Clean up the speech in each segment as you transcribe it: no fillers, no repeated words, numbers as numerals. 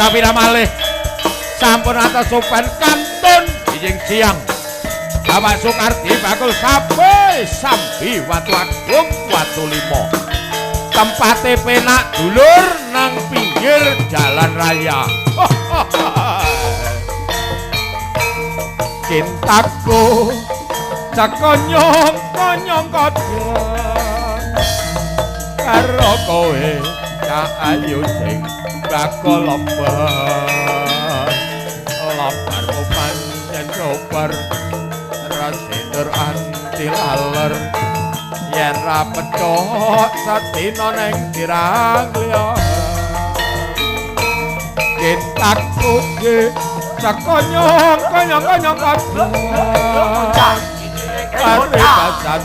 kapira malih sampun atas sopan kantun ijing siang Bapak Soekardi bakul sambi watu agung watu limo tempate penak dulur nang pinggir jalan raya cintaku sakonyong kodhong karo kowe cak ayu sing bakul lombar pancen cobar rasindur anti laler yen ra pecok satina ning kirang liya cintaku ge sakonyong kodhong Pati basan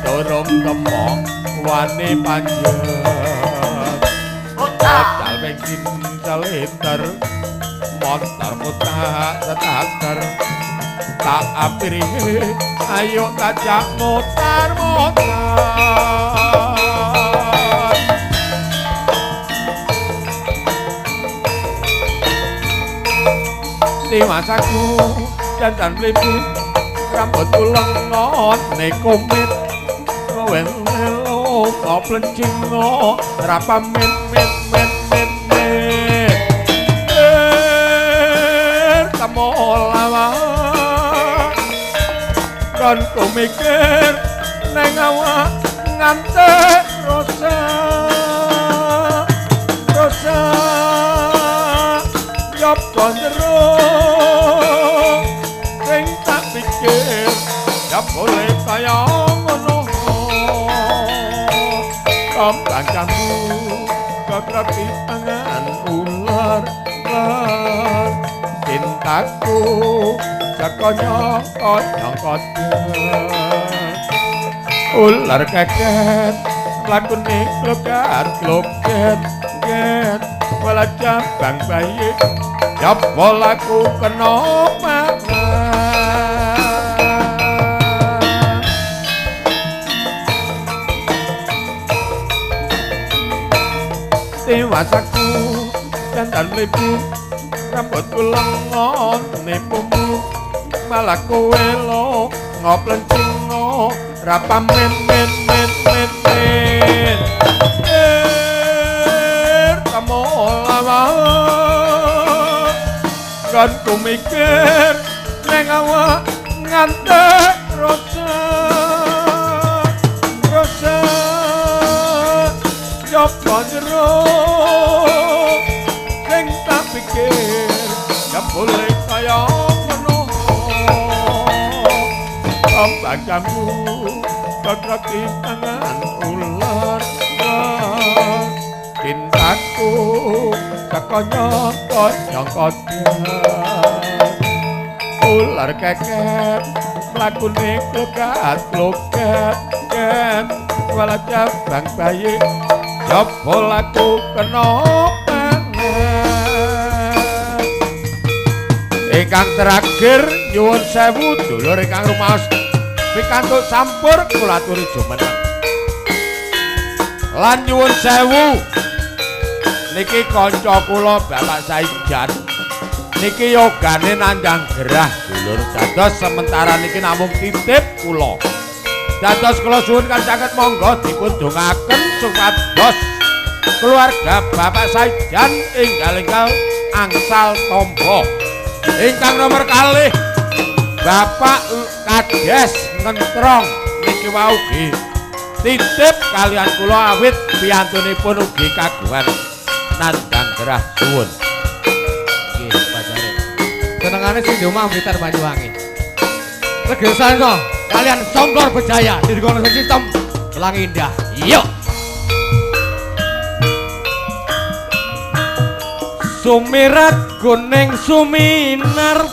dorong kemok wani panjang Ocal bensin seliter motor mutak setater tak apiri ayo tajak motor di masaku dandan blibit rambut lengot ne komit welo ngoplencing rapa men tamo lawa kon ku mikir neng awak ngante rosa yop kondro sing tak pikir ya boleh kaya ngono kembang kamu kekrati tangan ular cintaku sakonyong ular keket lakune kloket wala jambang bayi ya polaku kena dewasaku dandan mlebu rambutku lengon nipumu malah kowe lo ngoplencing rapa men kamu lama kan ku mikir neng awak ngante rosa jop konjero sing tak pikir ya boleh kaya ngono pembagamu kekrati tangan ular cintaku sakonyong ular keket lakune kloket wala jabang bayi jopo laku kena ingkang terakhir nyuwun sewu dulur ingkang rumaos pikantuk sampur kula aturi jumeneng lan nyuwun sewu niki kanca kula Bapak Saijan niki yogane nandang gerah dulur dados sementara niki namung titip kula dados kula suwun kan saged monggo dipun dongaken supados keluarga Bapak Saijan enggal-enggal angsal tombo ingkang nomor kalih Bapak Kades Ngentrong niki wau ugi titip kalian kula awit piyantunipun ugi kagungan nandang gerah suwun nggih pajare senengane sing di omah Blitar Banyuwangi regesan kok kalian Songkor Bejaya di kono sistem Pelangi Indah yuk sumirat kuning suminar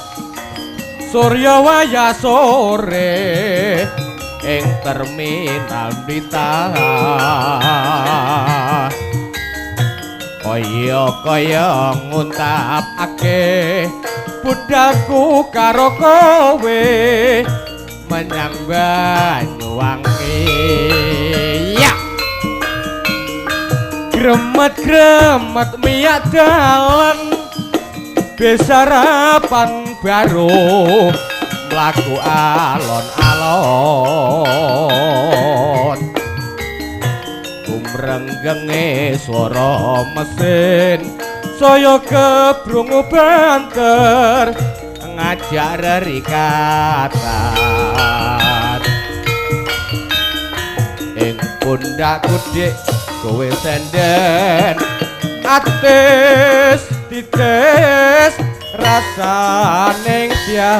surya waya sore ing terminal Blitar kaya nguntapake budalku karo kowe menyang Banyuwangi ya gremet miyak dalan besarapan baru mlaku alon-alon kumrenggenge swara mesin saya kebrungu banter ngajak rerikatan ing pundakku dik kowe senden atis titis rasaning tias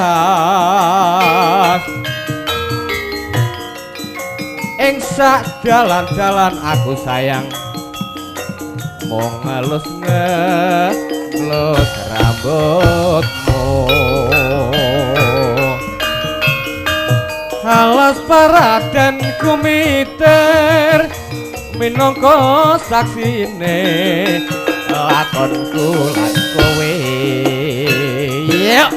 ing sak dalan-dalan aku sayang mau ngelus-ngelus rambutmu alas paradan kumiter minangka saksine lakonku lan kowe yuk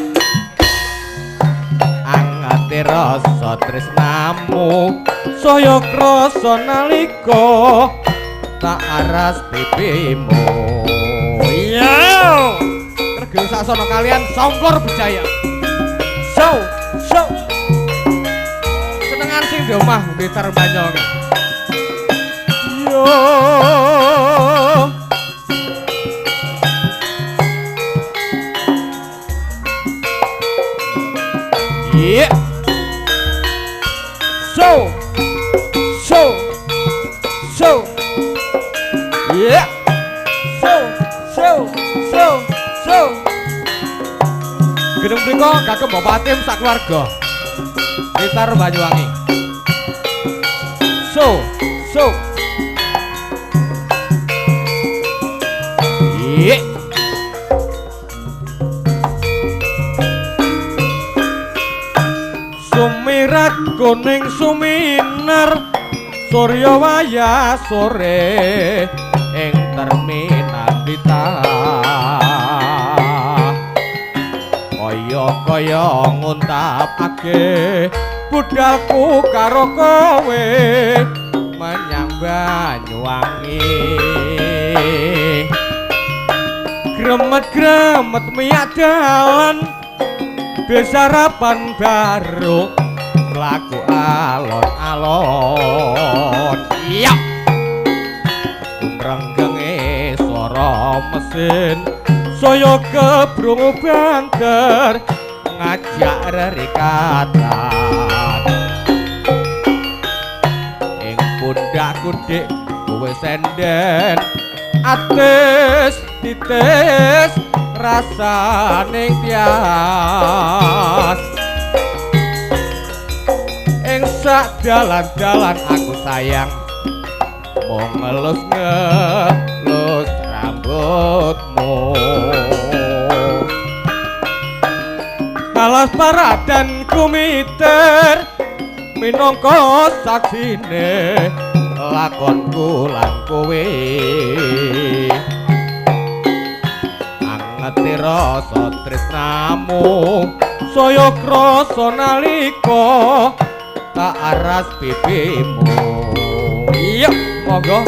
angate rasa tresnamu saya krasa nalika tak aras pipimu yo regeng saksana kalian Songkor Bejaya show senengan sing di omah Blitar Banyuwangi yo yeah so yeah so gedung mriko kagem Bapak Tim sak keluarga Blitar Banyuwangi so yeah sumirat kuning suminar surya wayah sore ing terminal Blitar kaya nguntapake budalku karo kowe menyang Banyuwangi gremet-gremet miyak dalan besarapan baru mlaku alon-alon iya kumrenggenge swara mesin saya kebrungu banter ngajak rerikatan ing pundakku dik kowe senden atis titis rasaning tias ing sak dalan-dalan aku sayang mau ngelus-ngelus rambutmu alas paradan kumiter minangka saksine lakonku lan kowe angeti rasa tresnamu saya krasa nalika tak aras pipimu iya monggo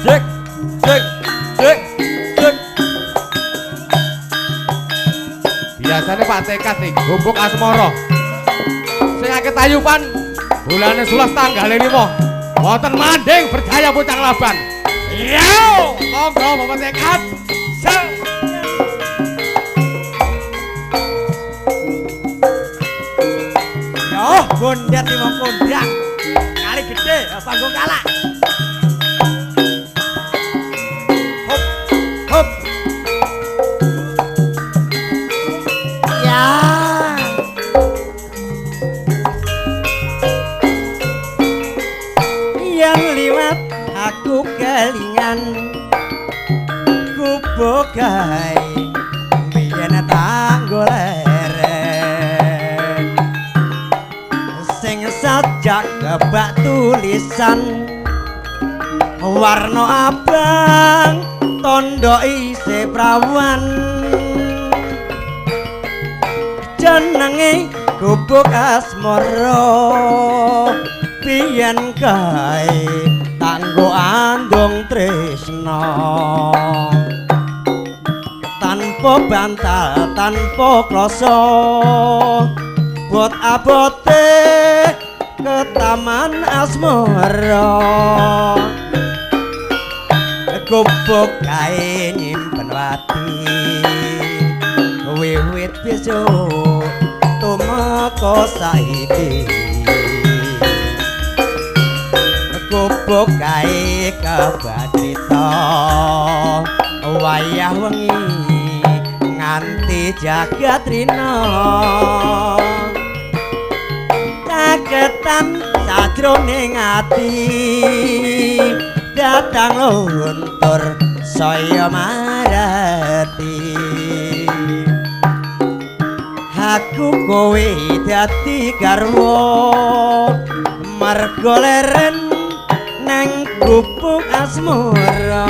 cek biasanya Pak Tekat nih gumbuk asmara sing akeh tayupan bulane 11 tanggal 5 wonten manding berjaya pucang laban yo monggo Bapak Tekat yo bondat lima pundang kali gede panggung kalah hop yang liwat aku kelingan kubogai biyen tak goleren sing sajak kebak tulisan warna abang tondo isih prawan jenenge gubuk asmara biyen kae tak nggo andung tresna tanpa bantal tanpa krasa bot abote ke taman asmara gubuk kae nyimpen wati wiwit besok tumeka saiki gubuk kae kebatrita wayah wengi nganti jagat rina kagetan sajroning ati datang luntur saya marati aku kowe dadi garwa marga leren nang gubuk asmara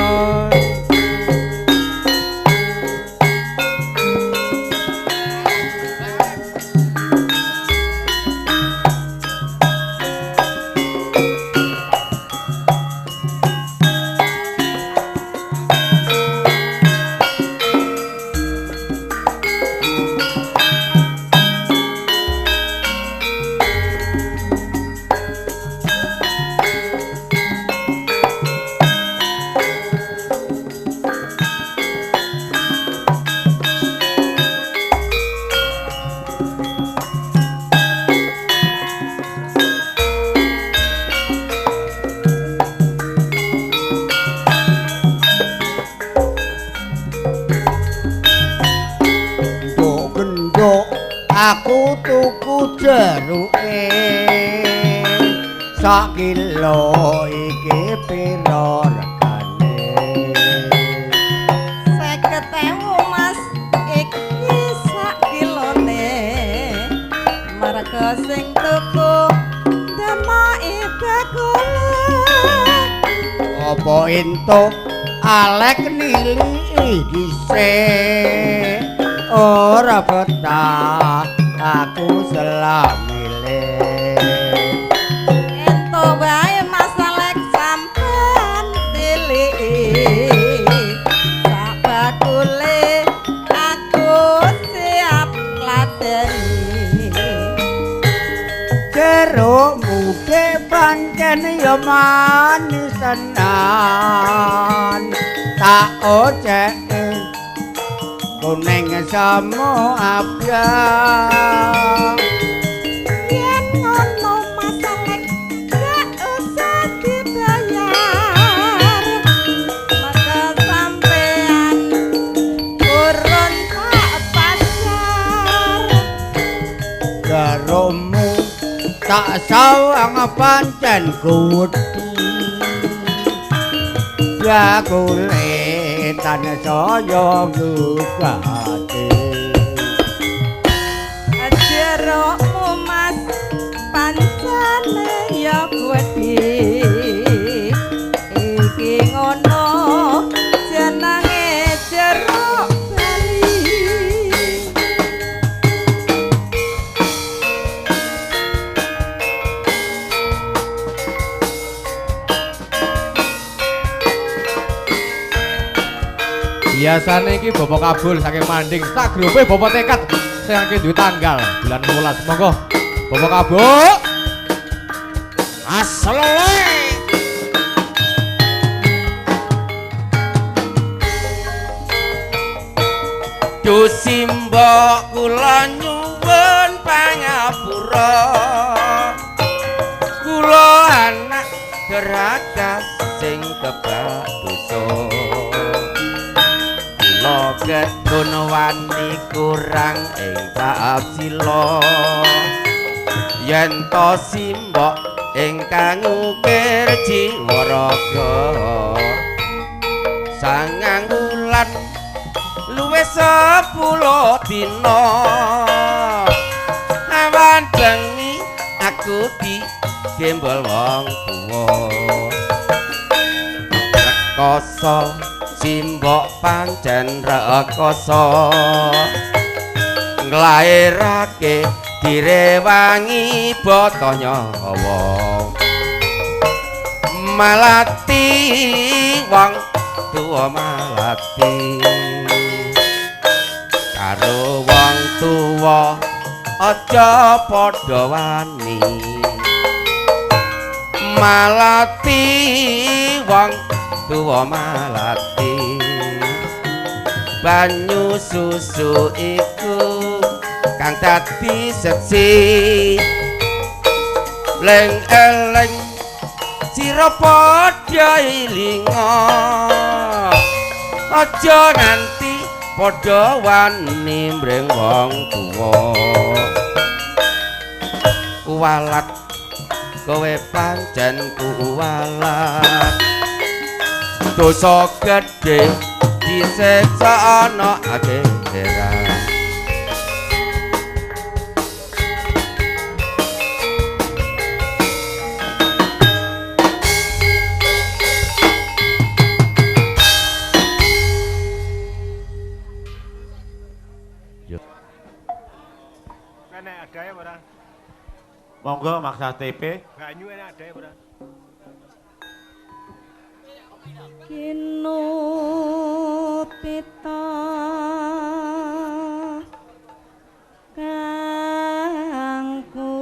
aku tuku jeruke sak kilo iki pira regane 50.000 Mas iki sak kilone marga sing tuku demake bakule apa entuk alek nili dhisik ora betah aku selamile ento wae masalah sampean tilik sak bakule aku siap ladeni jeruk muke pancen ya manis tenan tak ocek kuning sama abang yen ngono masalah gak usah dibayar maka sampean urun tak pasar garomu tak sawang pancen kuwedi ya kulitan saya gugati jerukmu Mas pancene ya kuwedi iki ngono jenenge jeruk bali Biasane iki Bapak Kabul saking Manding, sak grupe Bapak Tekad sing akeh duwe tanggal bulan 11. Monggo Bapak Kabul. aslele Dusimba kula nyuwun pangapura kula anak deragas sing kebak dosa kula ketun wani kurang ing bab sila yen to simbok ingkang ukir jiwa raga sangang wulan luwes 10 dina awan bengi aku digembol wong tuwa rekoso simbok pancen rekoso nglairake direwangi bata nyawa malati wong tuwa malati karo wong tuwa aja padha wani malati wong tuwa malati banyu susu iku kang dadi seci leng eleng sira padha ilinga aja nganti padha wani mring wong tuwa kuwalat kowe pancen kuwalat dosa gedhe disiksa ana akhirat Enak adae ora? Monggo maksa TP. Banyu enak adae ora? Kino pita kangku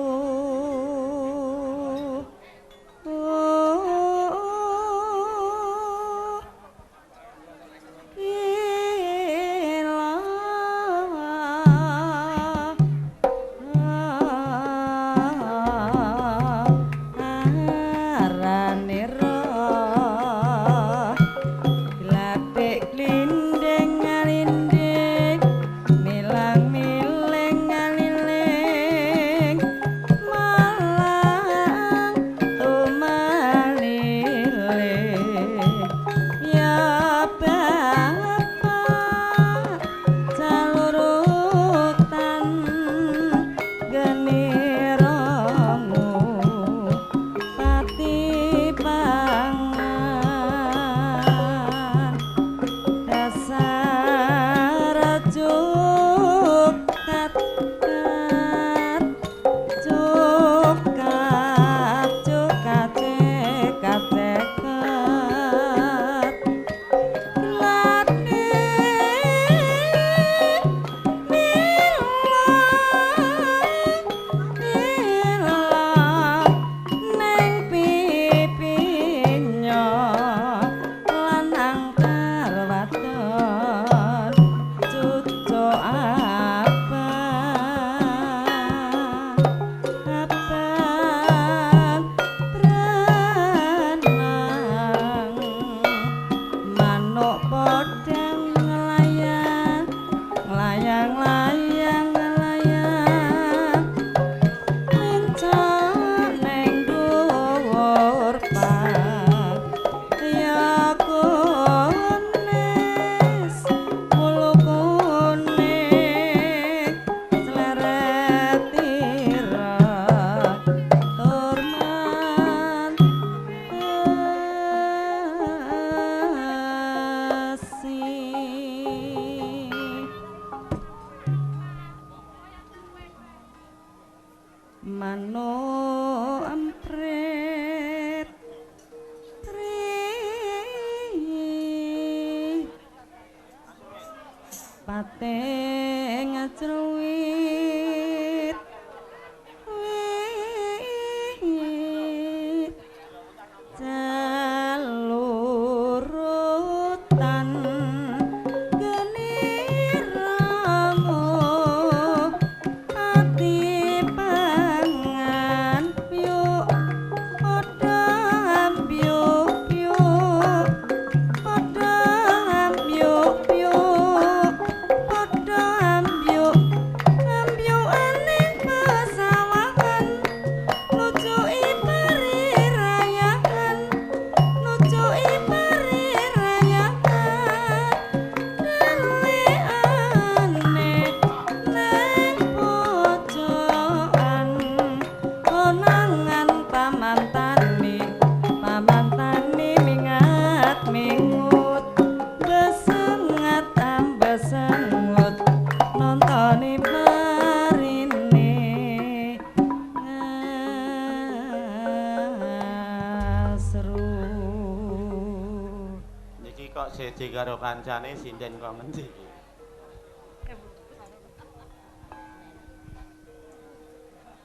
seje karo kancane sinden kok ngendi.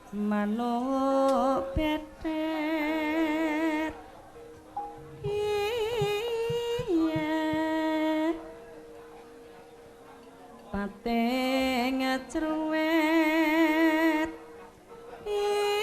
Manuk petet iya pate ngacruwet iya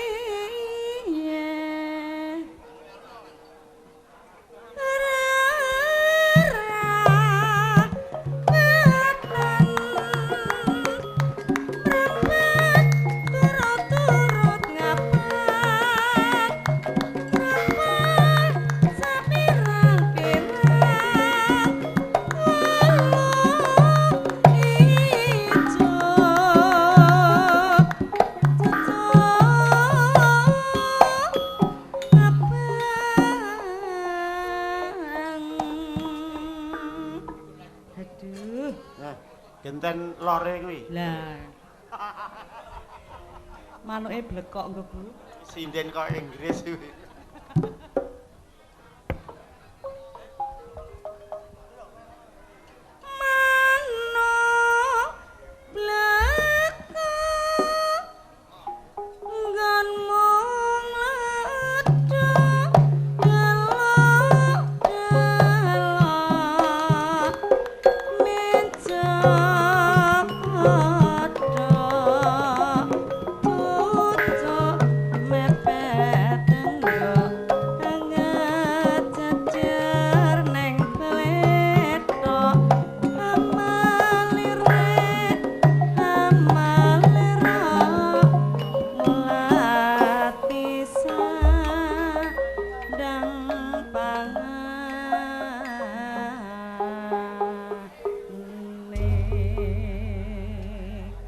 Genten lore kuwi. Lah. Manuke blekok nggo, Bu. Sinden kok Inggris kuwi. Manuk blekok nggon mung ledok delok-delok meja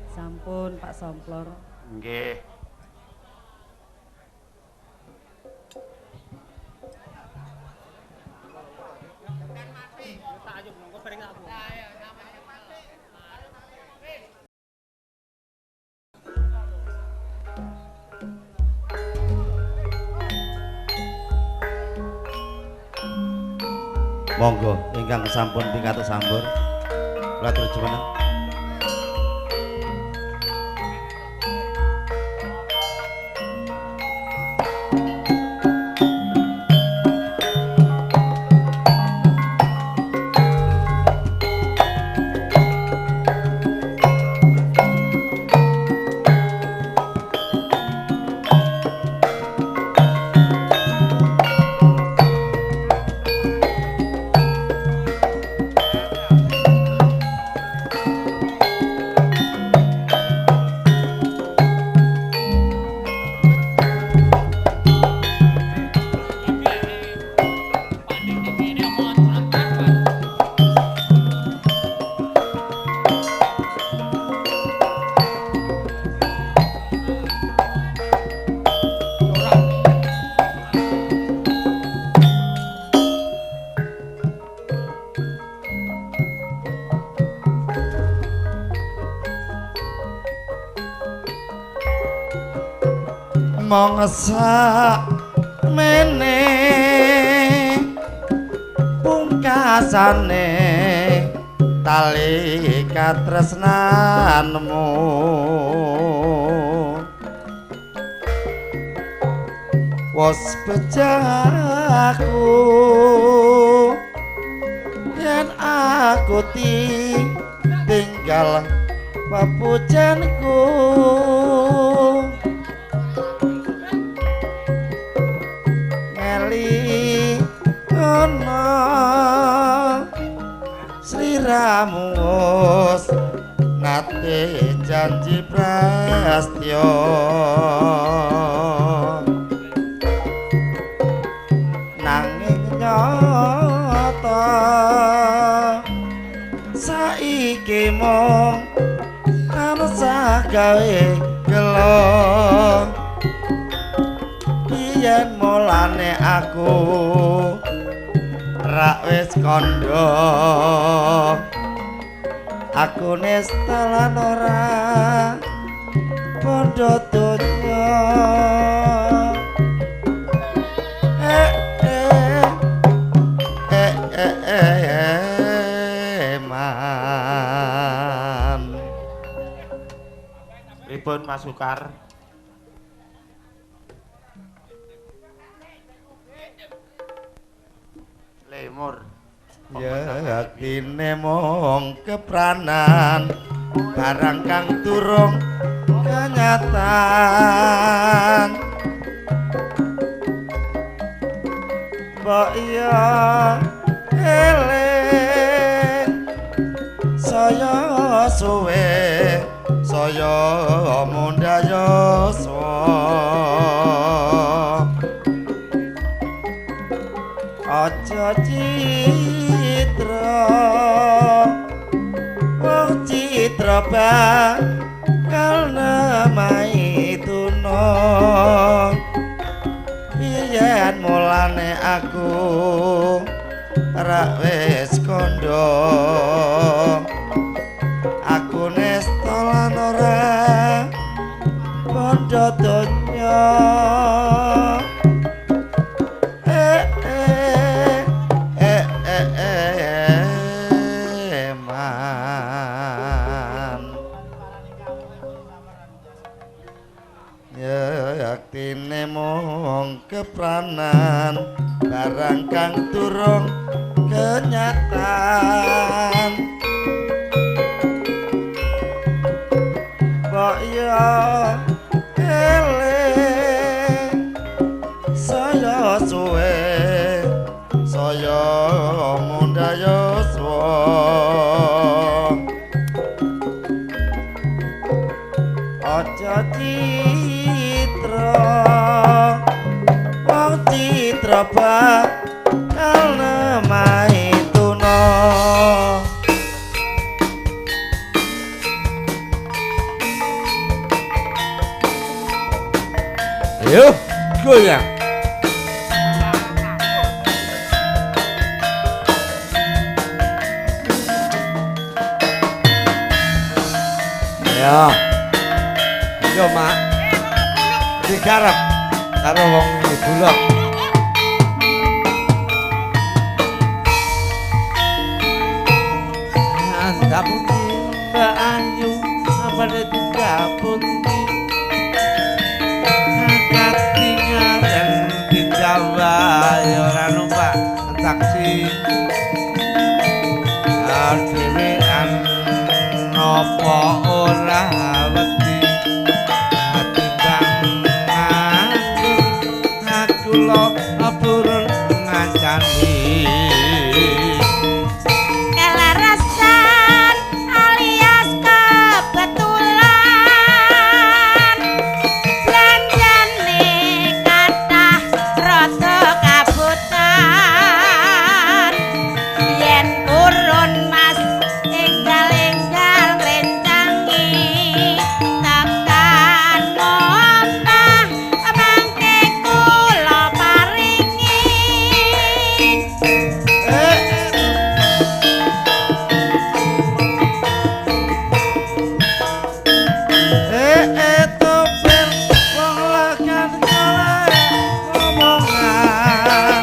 sampun Pak Somplor. Nggih. Monggo ingkang sampun pingatu sambur. Kula atur jumeneng. Mongsa mene pungkasane tali katresnanmu wis bejaku yen aku tinggal papujanku sliramu nate janji prastya nanging nyata saiki mung tansah gawe gelo yen mulane aku rak wis kandha aku nestalan ora padha donya eh Nuwun Mas Sukar. Lemur. Yaktine mung kepranan barang kang durung kenyataan mbok iya eling saya suwe saya mundaya aja citra wong citra bakal namai tuna yen mulane aku rak wis kandha aku nesta lan ora padha donya yaktine mung kepranan barang kang durung kenyataan mbok ya eling saya suwe saya mundaya aja wong citra bakal namai tuna Ayo, goyang. Ya. Yo, Mak. Digarap karo wong bulog. Andaputi Mbak Ayu apa didaputi katingan di Jawa ya ora numpak taksi dhewean napa ora wedi kula apurun ngancani kelarasan alias kebetulan belanjane kathah rada kabutan yen urun mas enggal-enggal rencangi tekan montah mangke kula paringi topel wong lagan golek omongan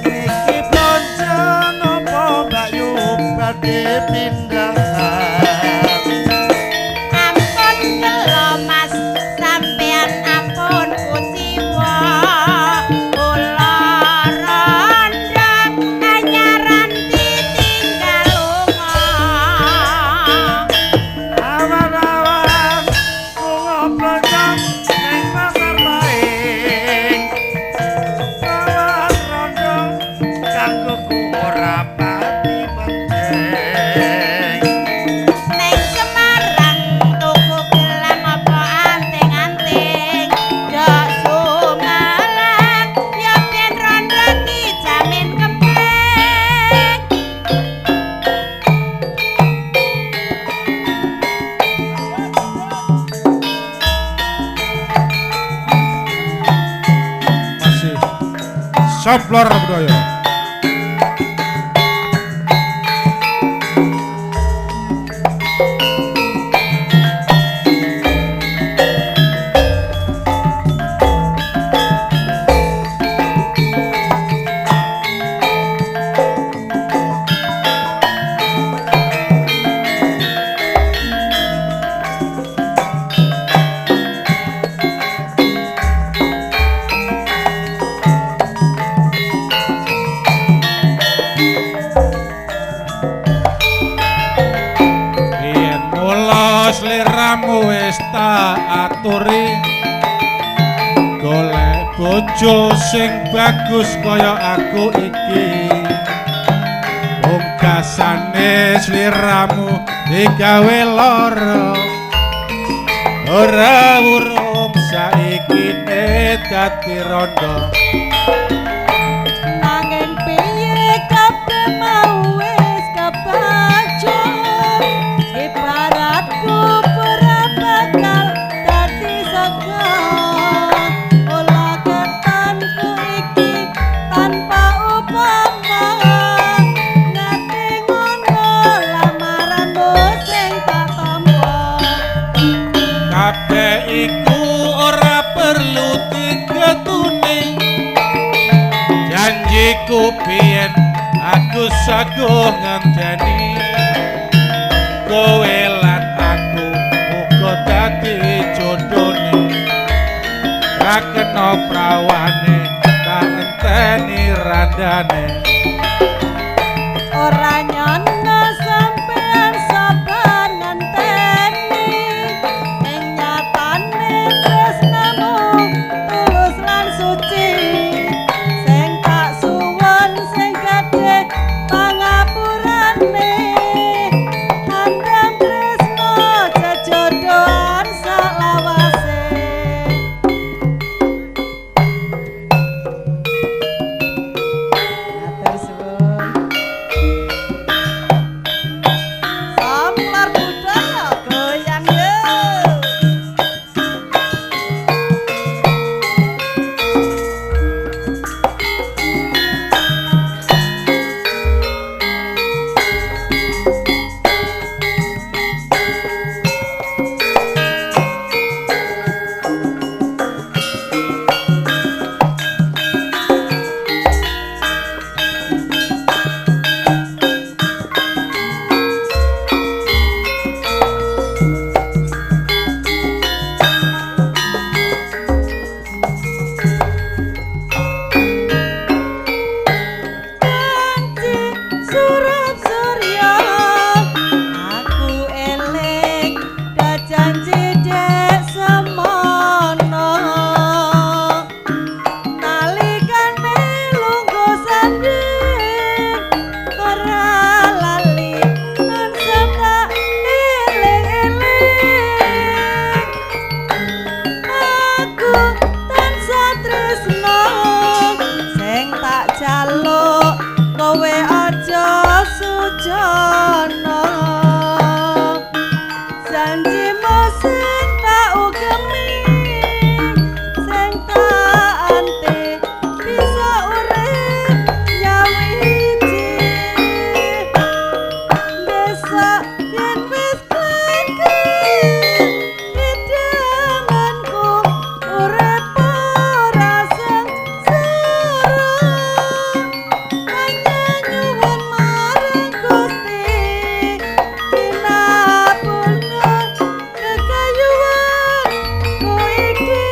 iki boncon apa bayu badhe pindahan ampun kula mas sampean ampun kuciwa kula ronda anyaran ditinggal lunga awan-awan bunga blonjong ning pasar maing awan rondong kanggo ku ora pati penting Neng Semarang tuku gelang apa anting-anting Jok Sumalang ya ben rondo dijamin kempeng Masih Soplor budaya. aturi golek bojo sing bagus kaya aku iki pungkasane sliramu digawe lara ora urung saiki dadi rondo nanging piye kabeh mau wis kebaca ibarat kubur bakal dadi sega olah ketanku iki tanpa upama ngerti ngono lamaranmu sing tak tampa kabeh iku ora perlu digetuni janjiku biyen aku saguh ngenteni kowe lan aku uga dadi jodhone ra kena prawane tak enteni randane ora nyono sampean sabar ngenteni ing nyatane tresnamu tulus lan suci sing tak suwun sing gedhe pangapurane andang tresno jejodhoan salawase matur suwun Samar budaya goyang yuk janji surup surya aku eling dah janji dek semono nalikane lungguh sanding ora lali tansah tak eling-eling aku tansah tresno sing tak jaluk kowe aja sujono janjimu sing tak ugemi sing tak ante bisa urip nyawiji desa yen wis klengkeng idamanku urip ora sengsara hanya nyuwun marang Gusti dinapurna kekayuan ku iki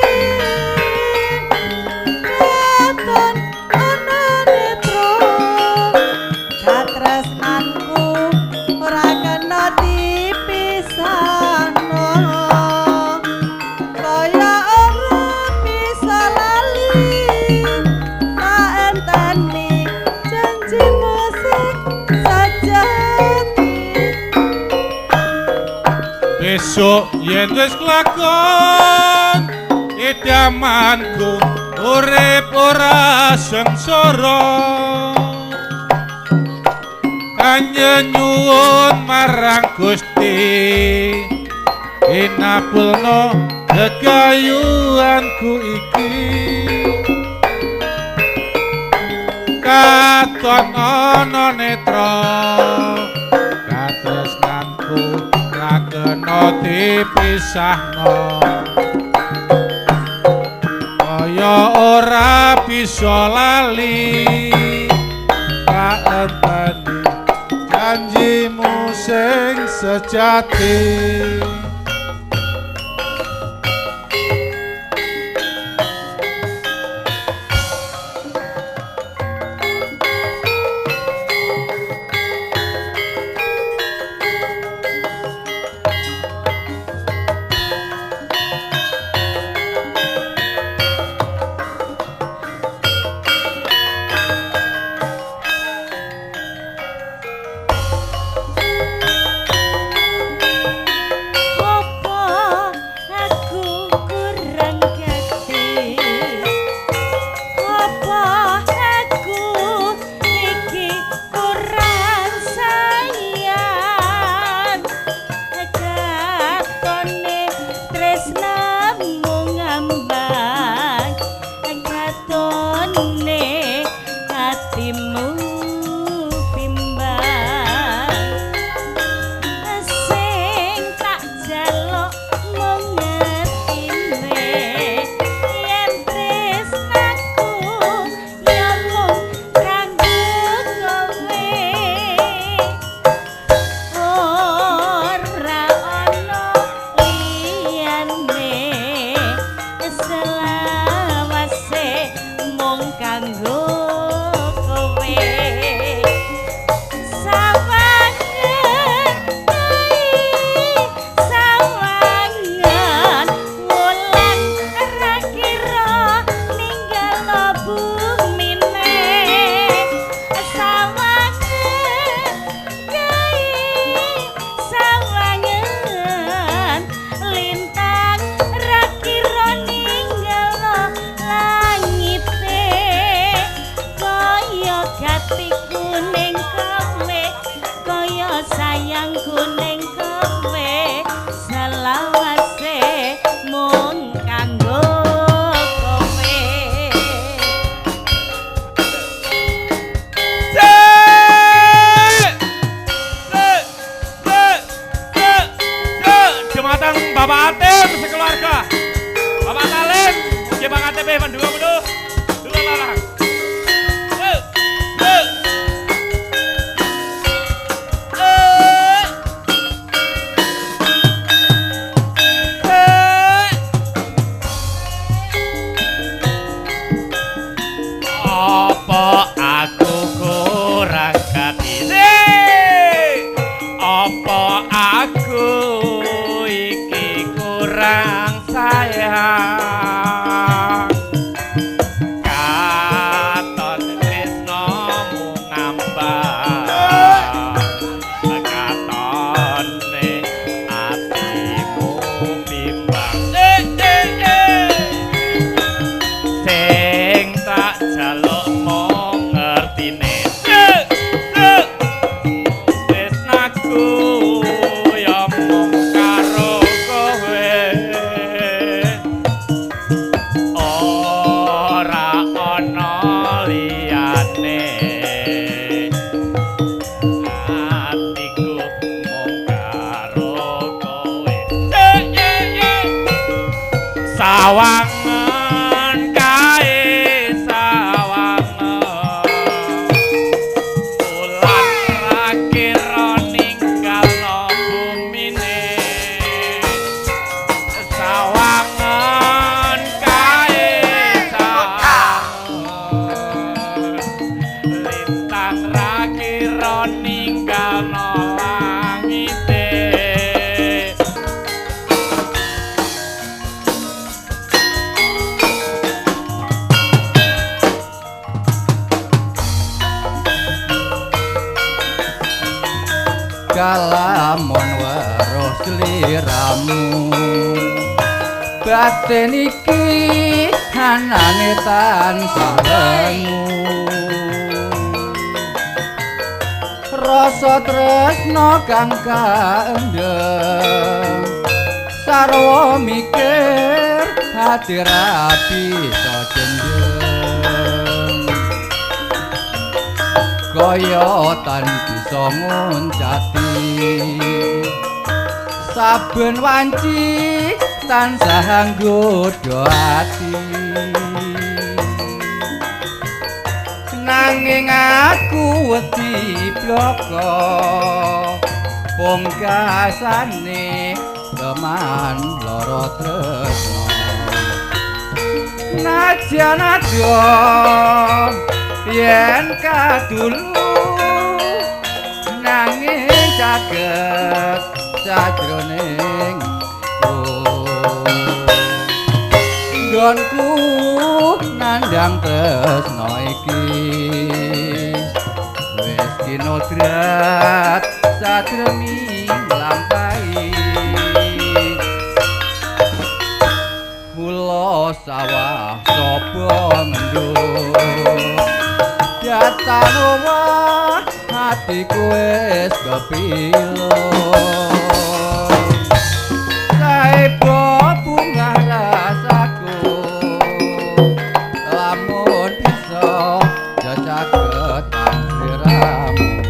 katon ana netro katresnanku ora kena dipisahno kaya ora bisa lali tak enteni janjimu sing sajati besok yen wis kelakon idamanku urip ora sengsara hanya nyuwun marang Gusti inapulno kekayuanku iki katon ana netra katresnanku ra kena dipisahno kaya ora bisa lali tak enteni janjimu sing sejati kabeh pendua-pendua. Dua larang. Apa aku kurang katine? Apa aku iki kurang sayang? Katon tresnomu ngambang, katone atimu bimbang. Sing tak jaluk mung ngertine. Tresnaku ya mung karo kowe. Ora ana liyane. Atiku mung karo kowe. Sawangan kae sawangan. Ulan ra kira ninggalno bumine. Sawangan kae sawangan. Lintang ra kira ninggalno langite. Kalamun weruh sliramu batin iki anane tansah lengu rasa tresno kang kaendhem sarwa mikir hati ra bisa jendem kaya tan bisa nguncati saben wanci tansah nggodha ati nanging aku wedi bloko pungkasane teman lara tresno najan adom yen kadulu nanging caket sajroning nggonku nandhang tresno iki wis kinodrat satremi lampahi kula sawah sapa mendung Jatanowa hatiku wis kepilo Saibo bunga rasaku lamun bisa jajaketan sliramu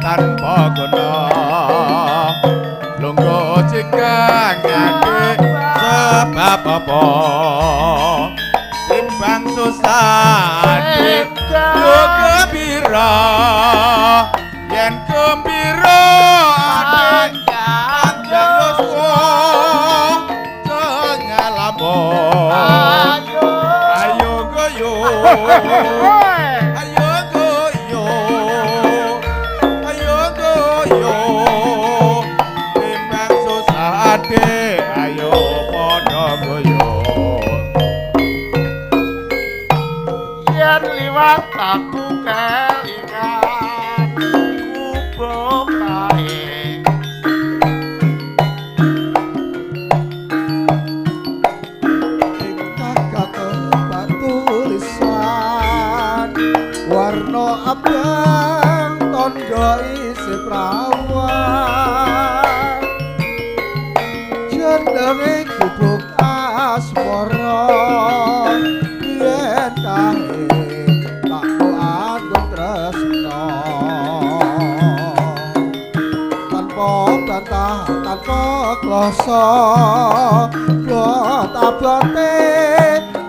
tanpa guna lungguh jika ngake sebab apa timbang susah yo gembira yen gembira anjang ayo goyo ayo goyo ayo goyo timbang susah ade ayo padha goyo yen liwat aku kelingan kubuk kae warna abang tondo isi prawan jendenge gubuk asmara yen kae tak agung tresna tanpa bantah tanpa kloso kok abote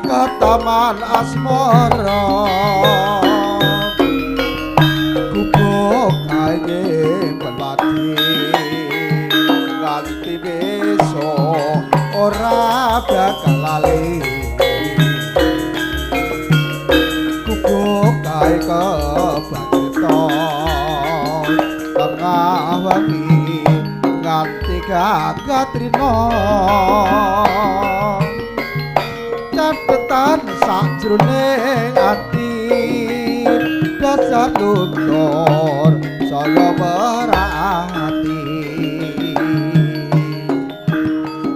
ke taman asmara nganti besok ora bakal lali kubuk kae kebageton tengah wengi nganti gagatrina catetan sajroning ati dasar luntur saya berhati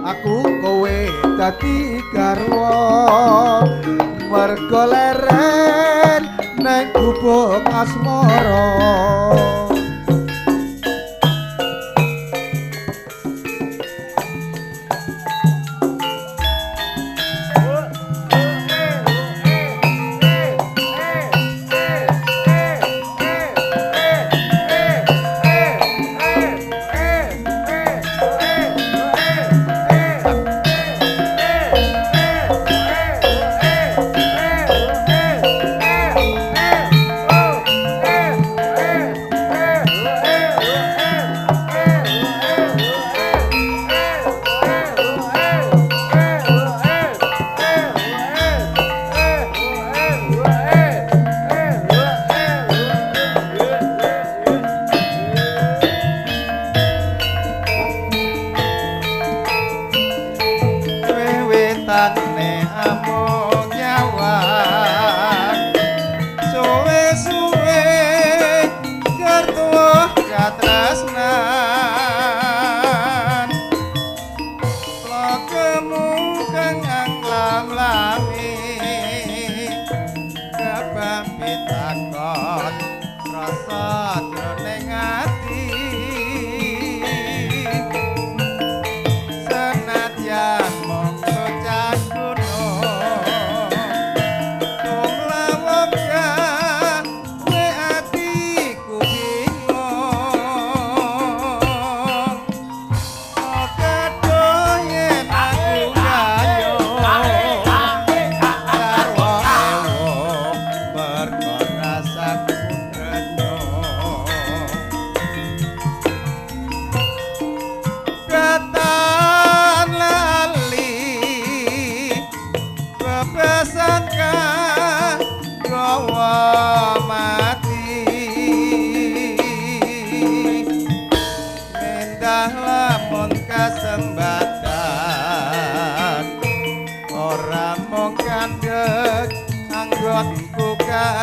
aku kowe dadi garwa mergo leren nang gubuk asmara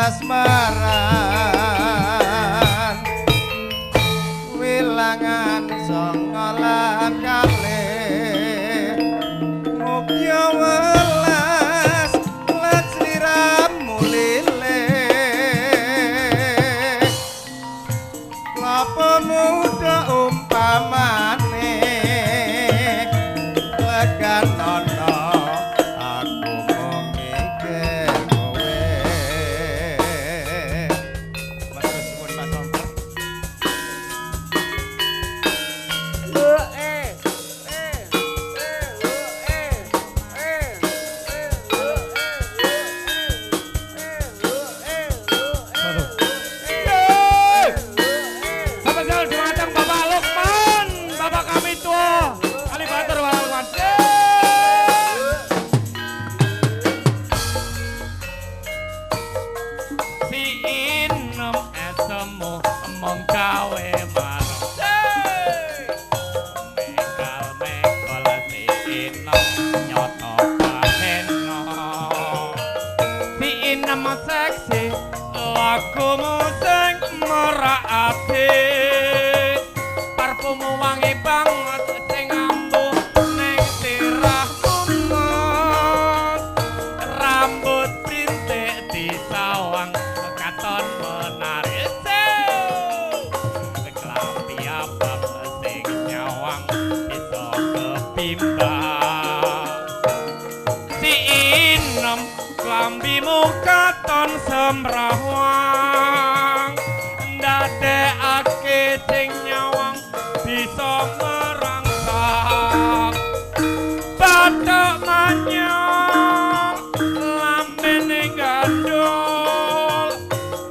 kasmaran wilangan songolan kalih mukya welas lajriramu lilih lapa muda umpamane leganono aku mung mikir kowe. Matur suwun Pak Somper. wangi banget sing ampuh ning sirahmu rambut pintik disawang katon menarik klambi abang sing nyawang iso kepimbang si inem klambimu katon semrawang ndadekake sing nyawang bisa merangsang bathuk manyong lambene gandul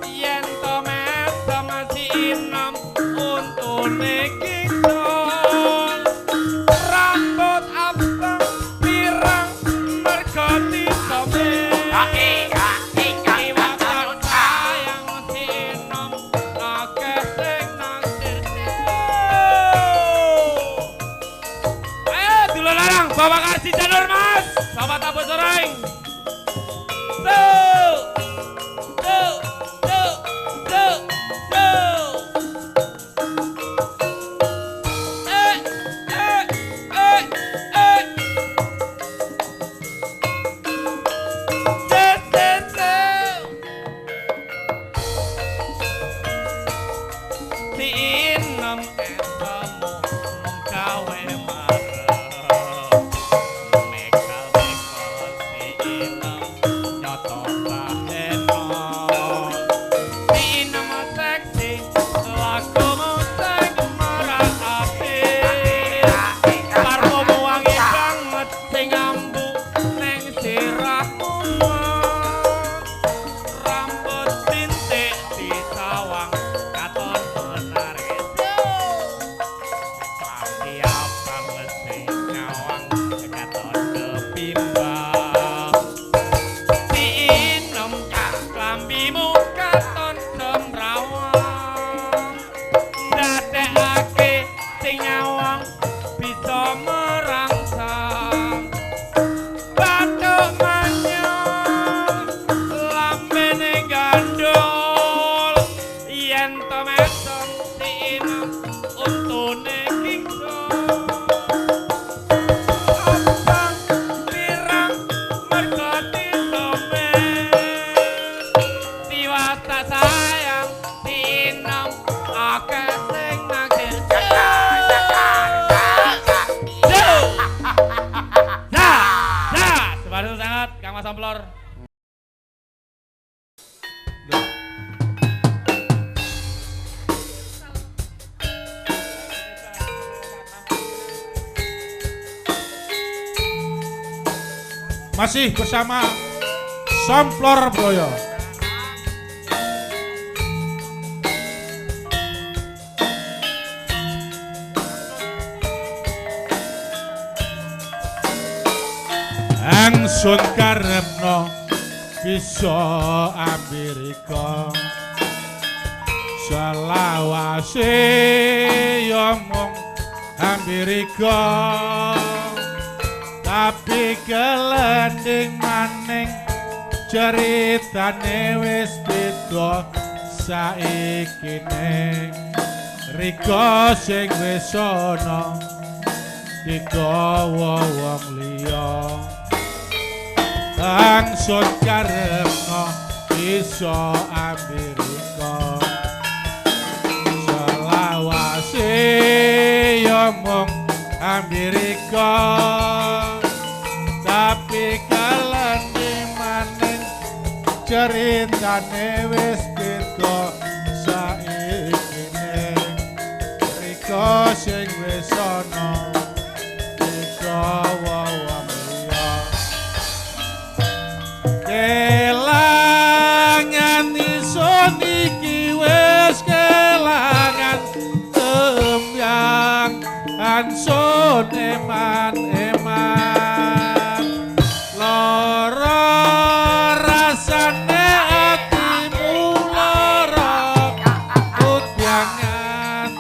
yen to mesem si inem untune kidul rambut abang pirang mergo disome Bapak kasih janur mas, bapak tabut soreng. Tuh. Si inem etamu mengkawe Samplor. Masih bersama Samplor Broyo. Angsun karepno bisa Amerika selawase yo mung Amerika tapi kelending maning ceritane wis beda saiki ning rika sing wis ana digawa wong liya angsun karepno bisa Amerika selawase yo mung Amerika tapi kalane maning ceritane wis beda saiki rika sing wis ana digawa wong liya kelangan isun iki wis kelangan temyang ansun eman-eman lara rasane atimu lara kutyangan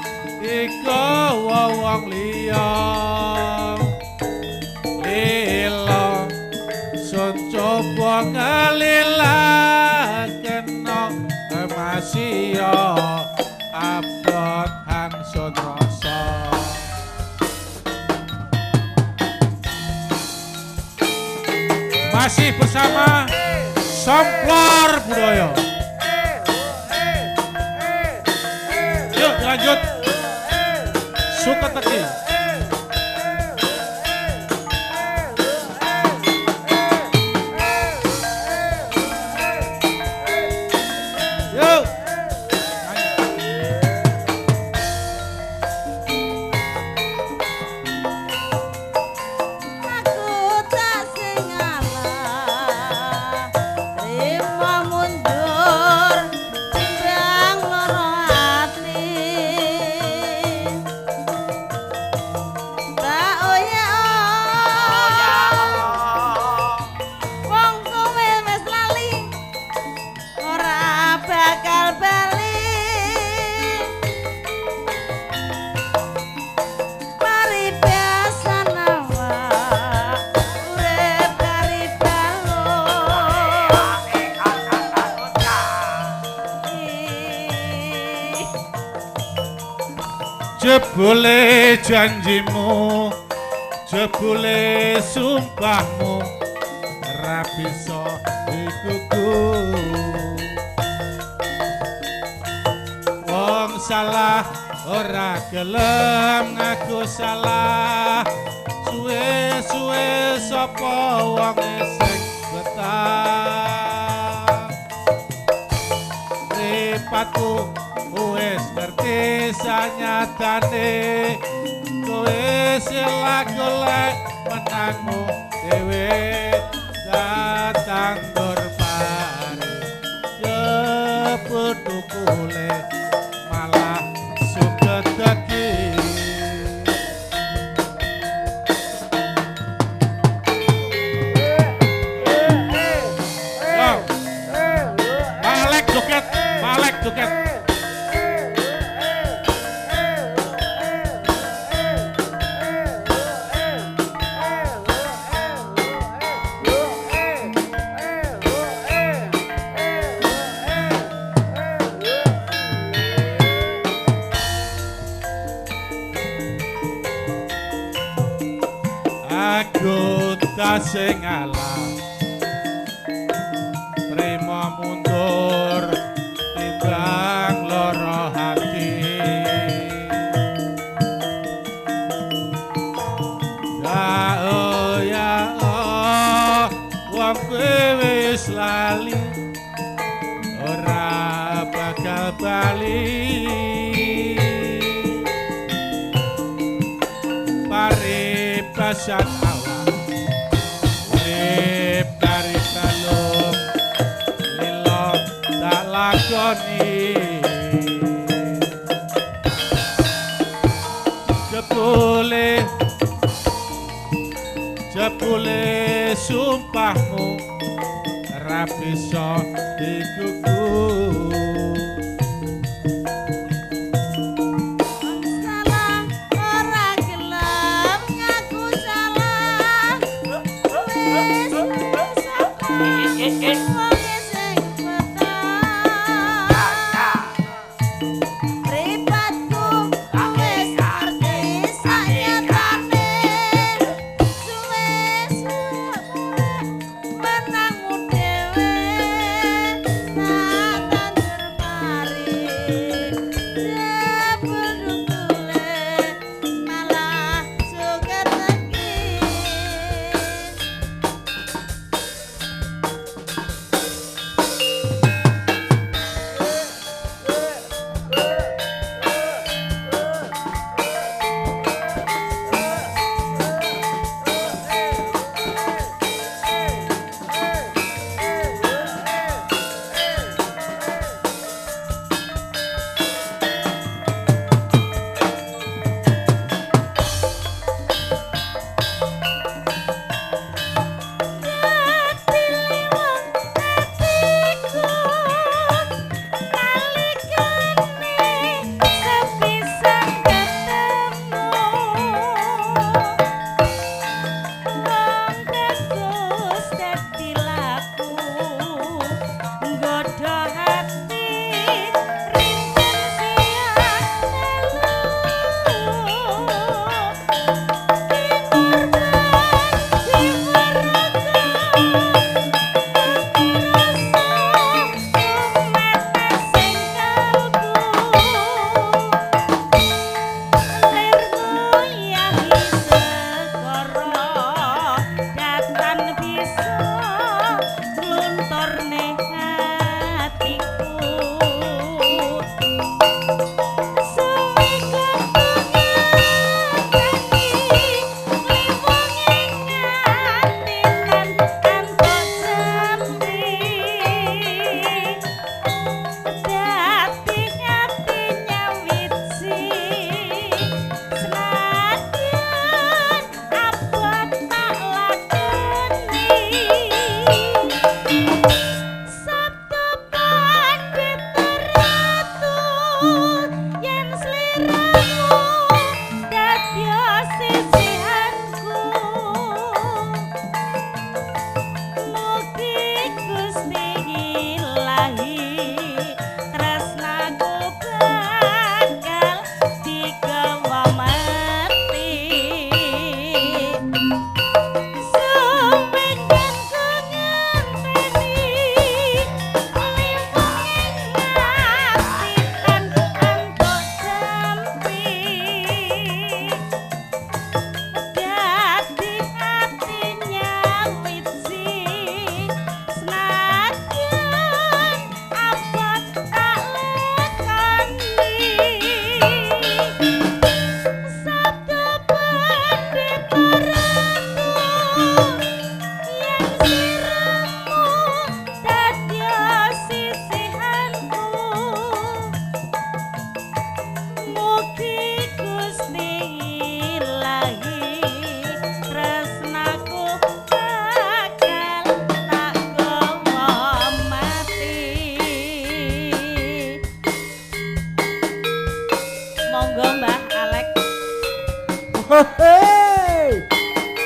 iku wong liya lila sun coba ngelilakeno masih abot hangsun rasa Masih bersama Samplar Budaya. Yuk lanjut. Suka teki. Yuk. Aku tak sing ngalah, terima mundur, timbang loro ati. Tak wong kowe wis lali, ora bakal bali. Paribasan awak, urip kari Jebule janjimu, jebule sumpahmu, ra bisa digugu. Wong salah ora gelem ngaku salah, suwe-suwe sapa wong sing betah. Ripatku wis ngerti sanyatane, kowe sila golek menangmu dhewe datang berbari. Jeput tukule malah suket teki. Malek joget, Malek joget. Aku tak sing ngalah, terima mundur, timbang loro hati. Ya oh, wong kowe wis lali, ora bakal bali. Paribasan awak, urip kari balung, lilo tak lakoni. Jebule sumpahmu, ra bisa digugu. salah, ora gelem ngaku salah. Wis sapa wong sing betah. Ripatku wis ngerti sanyatane, suwe-suwe menangmu dhewe tak tandur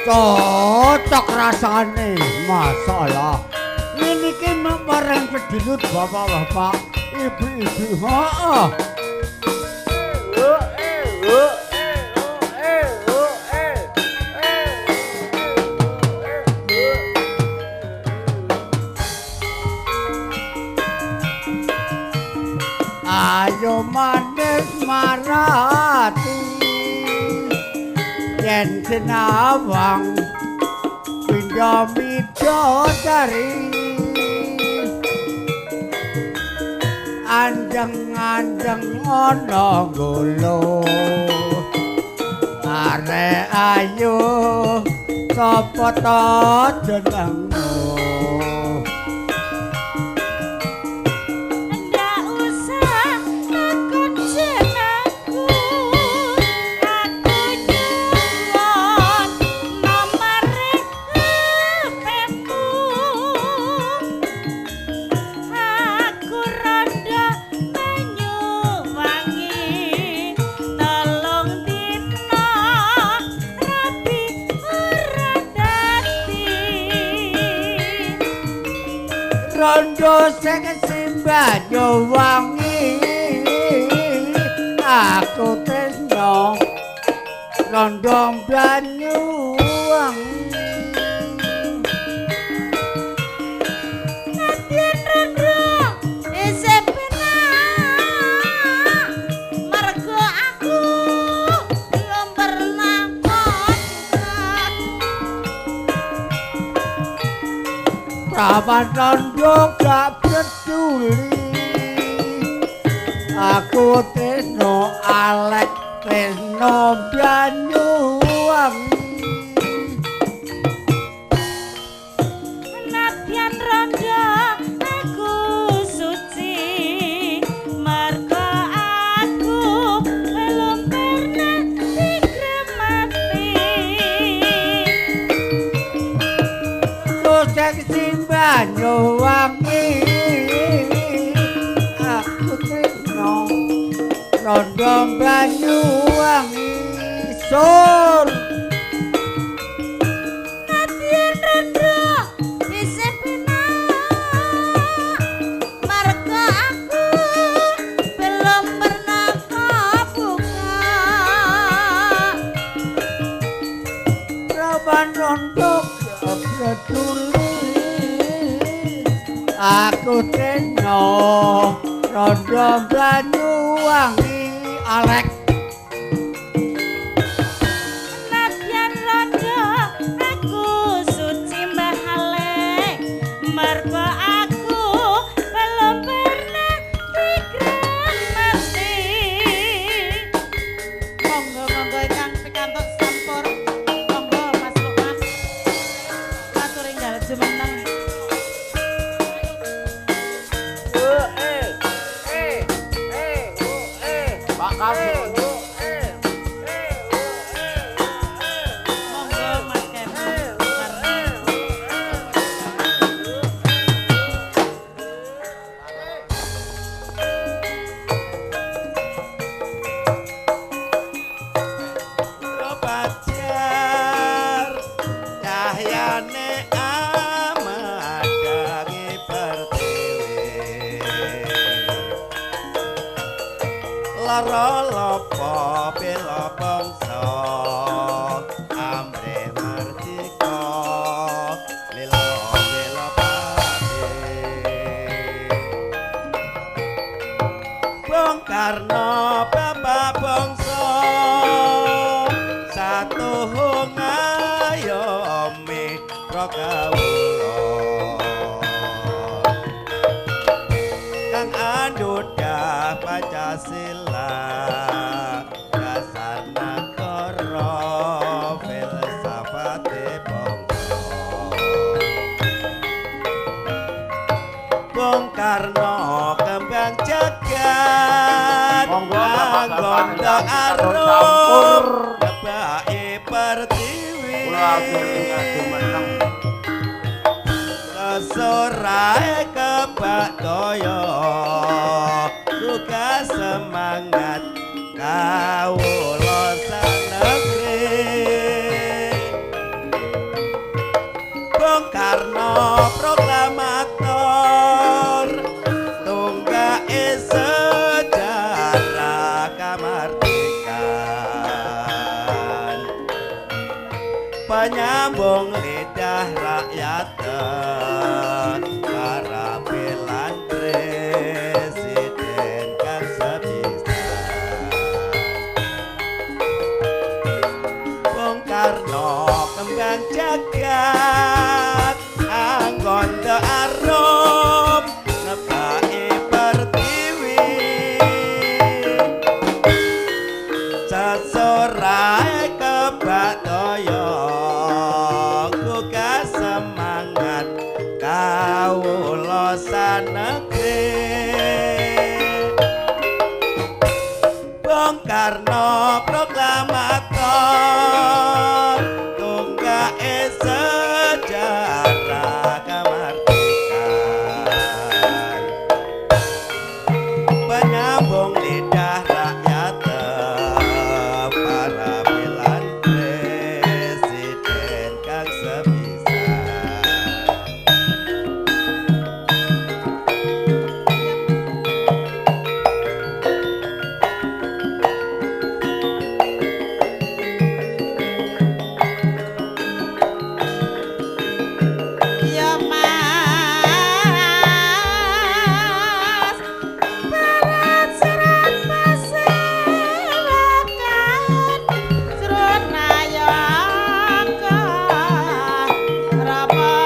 Cocok rasane, masalah. Ini ki barang pedilut bapak-bapak, ibu-ibu. Heeh. Ayo manis marati yen sinawang pindah bidodari andeng-andeng ana golo arek ayu sapa ta jenengmu rondo sing simbah wangi aku tresno rondo banyu wangi Nadyan rondo isih penak mergo aku belum pernah kontak Prawan rondo gak peduli aku tresno alek tresno banyu wangi Nadyan rondo aku suci mergo aku belum pernah dikremati sing simbah wangi aku tresno rondo banyu wangi sur Nadyan rondo isih penak mergo aku belum pernah kebuka Prawan rondo gak peduli aku tresno rondo banyu wangi alek Nadyan rondo aku suci mbalek mergo aku belum pernah dikremati monggo ingkang pikantuk sampur monggo Mas Lukman matur enggal jumeneng monggo Mas Kevin Pacar cahyane amadangi pertiwi lara lopo bela bangsa amre merdeka lila bela pati Bung Karno bapak bangsa satu ngayomi prakawula kang andudah Pancasila dasar nagara filsafate bangsa Bung Karno kembang jagat gondok arum bae pertiwi kesorae kebak daya buka semangat kawula sanegri penyambung lidah rakyat para pilan presiden kan sebisa Bung Karno kembang jagat anggon de arum ngebaki pertiwi sesorai kebak toyo gugah semangat kawula sanegri Bung Karno proklamator tunggake sejarah kemerdekaan penyambung lidah rakyat para pilan presiden kang sebisa Ya Mas Barat serat pasilakan Srunayaka Rama-rama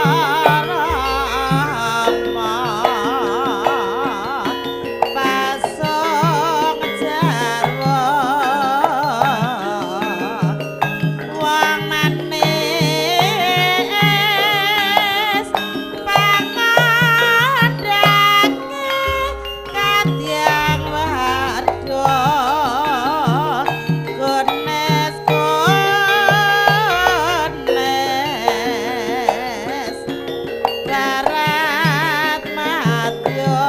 Pasong jarwa Wong manis pangandhake kadyang warga gones darat madya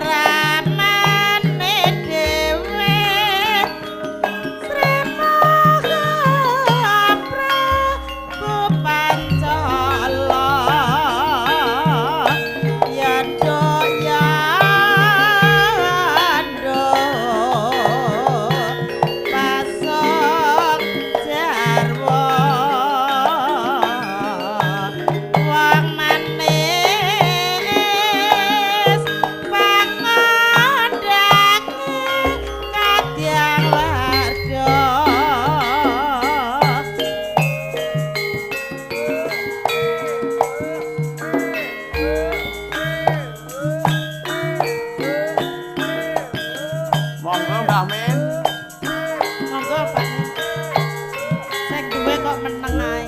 ramane dhewe Prabu Pancala yanda yanda pasok jarwa wong manis pangandhake kadyang warga Monggo Mbah Min. monggo Pak sing duwe kok meneng ae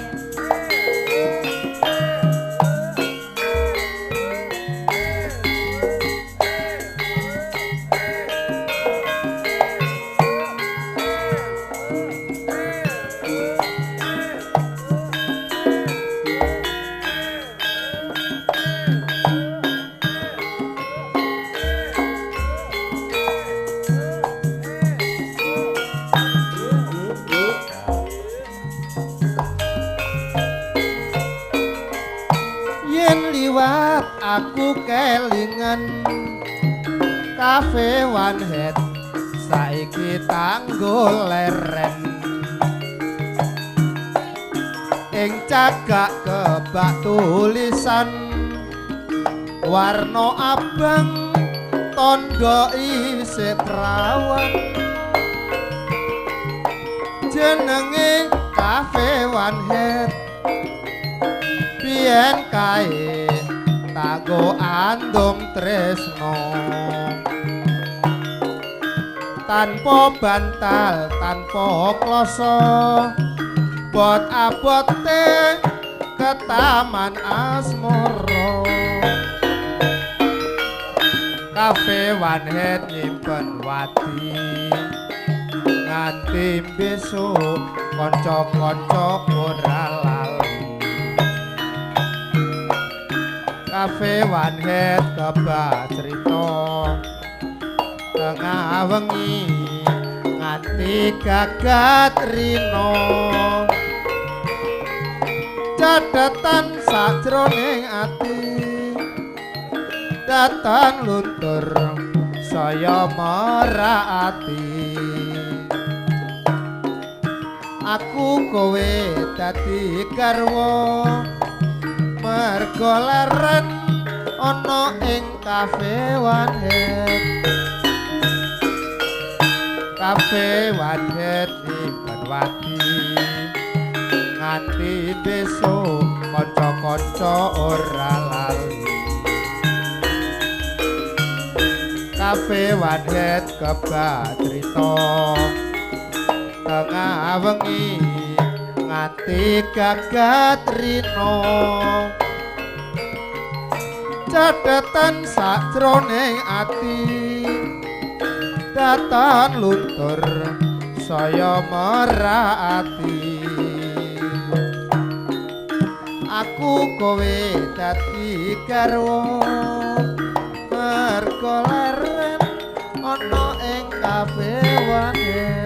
yen liwat aku kelingan Cafe One Head saiki tanggul leren ing cagak kebak tulisan warna abang tondo isih prawan jenenge Cafe One Head biyen kae tago andung tresno tanpa bantal tanpa kloso bot abote ke taman asmara Cafe One Head nyimpen wati nganti besok kanca-kanca ora lali Cafe One Head kebak cerita tengah wengi nganti gagat rino catetan sajroning ati datang luntur saya meraati aku kowe dadi garwa mergo leren ana ing Cafe One Head. Cafe One Head Banwati nganti besok kanca-kanca ora lali. Cafe One Head kebatrita tengah wengi nganti gagat rino cadetan sakjroning ati datan luntur saya merati aku kowe dadi garwa mergo leren ana ing Cafe One Head.